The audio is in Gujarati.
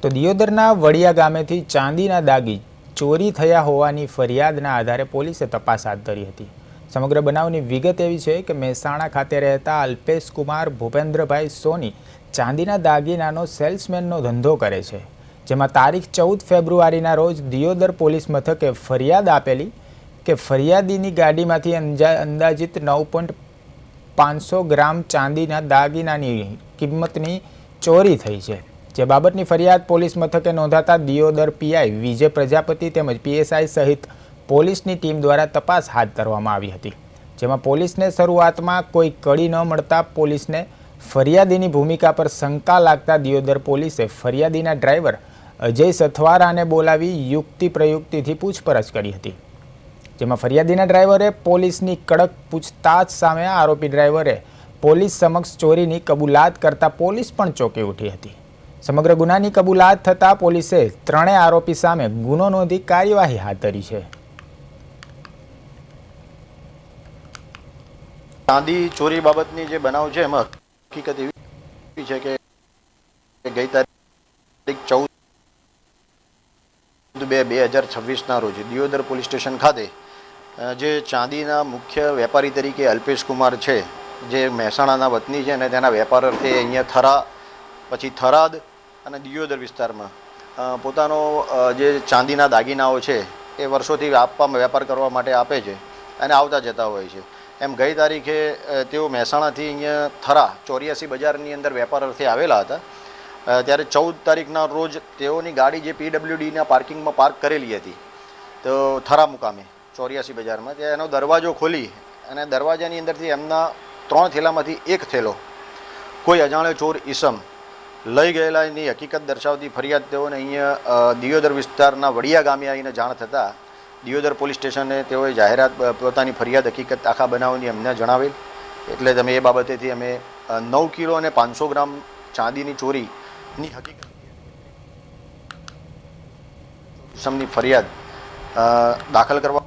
તો દિયોદરના વડિયા ગામેથી ચાંદીના દાગી ચોરી થયા હોવાની ફરિયાદના આધારે પોલીસે તપાસ હાથ ધરી હતી। સમગ્ર બનાવની વિગત એવી છે કે મહેસાણા ખાતે રહેતા અલ્પેશ કુમાર ભૂપેન્દ્રભાઈ સોની ચાંદીના દાગીનાનો સેલ્સમેનનો ધંધો કરે છે, જેમાં તારીખ 14 ફેબ્રુઆરીના રોજ દિયોદર પોલીસ મથકે ફરિયાદ આપેલી કે ફરિયાદીની ગાડીમાંથી અંદાજિત 9.500 ગ્રામ ચાંદીના દાગીનાની કિંમતની ચોરી થઈ છે। જે બાબતની ફરિયાદ પોલીસ મથકે નોંધાતા દિયોદર પીઆઈ વિજય પ્રજાપતિ તેમજ પીએસઆઈ સહિત પોલીસની ટીમ દ્વારા તપાસ હાથ ધરવામાં આવી હતી, જેમાં પોલીસને શરૂઆતમાં કોઈ કડી ન મળતા પોલીસને ફરિયાદીની ભૂમિકા પર શંકા લાગતા દિયોદર પોલીસે ફરિયાદીના ડ્રાઈવર અજય સથવારાને બોલાવી યુક્તિ પ્રયુક્તિથી પૂછપરછ કરી હતી, જેમાં ફરિયાદીના ડ્રાઈવરે પોલીસની કડક પૂછતાછ સામે આરોપી ડ્રાઈવરે પોલીસ સમક્ષ ચોરીની કબૂલાત કરતા પોલીસ પણ ચોંકી ઉઠી હતી। સમગ્ર ગુનાની કબૂલાત થતાં પોલીસે ત્રણેય આરોપી સામે ગુનો નોંધી કાર્યવાહી હાથ ધરી છે। ચાંદી ચોરી બાબતની જે બનાવ છે એમાં હકીકત એવી છે કે ગઈ તારીખ 14/2/2026ના રોજ દિયોદર પોલીસ સ્ટેશન ખાતે જે ચાંદીના મુખ્ય વેપારી તરીકે અલ્પેશ કુમાર છે, જે મહેસાણાના વતની છે અને તેના વેપાર અર્થે અહીંયા થરા પછી થરાદ અને દિયોદર વિસ્તારમાં પોતાનો જે ચાંદીના દાગીનાઓ છે એ વર્ષોથી વેપાર કરવા માટે આપે છે અને આવતા જતા હોય છે। એમ ગઈ તારીખે તેઓ મહેસાણાથી અહીંયા થરા 84 બજારની અંદર વેપાર અર્થે આવેલા હતા, ત્યારે 14 તારીખના રોજ તેઓની ગાડી જે પીડબ્લ્યુડીના પાર્કિંગમાં પાર્ક કરેલી હતી તો થરા મુકામે 84 બજારમાં ત્યાં એનો દરવાજો ખોલી અને દરવાજાની અંદરથી એમના 3 થેલામાંથી એક થેલો કોઈ અજાણ્યો ચોર ઈસમ લઈ ગયેલા એની હકીકત દર્શાવતી ફરિયાદ તેઓને અહીંયા દિયોદર વિસ્તારના વડિયા ગામે આવીને જાણ થતાં દિયોદર પોલીસ સ્ટેશને તેઓએ જાહેરાત પોતાની ફરિયાદ હકીકત આખા બનાવની અમને જણાવેલ, એટલે તમે એ બાબતેથી અમે 9 કિલો અને 500 ગ્રામ ચાંદીની ચોરીની હકીકત સમની ફરિયાદ દાખલ કરવા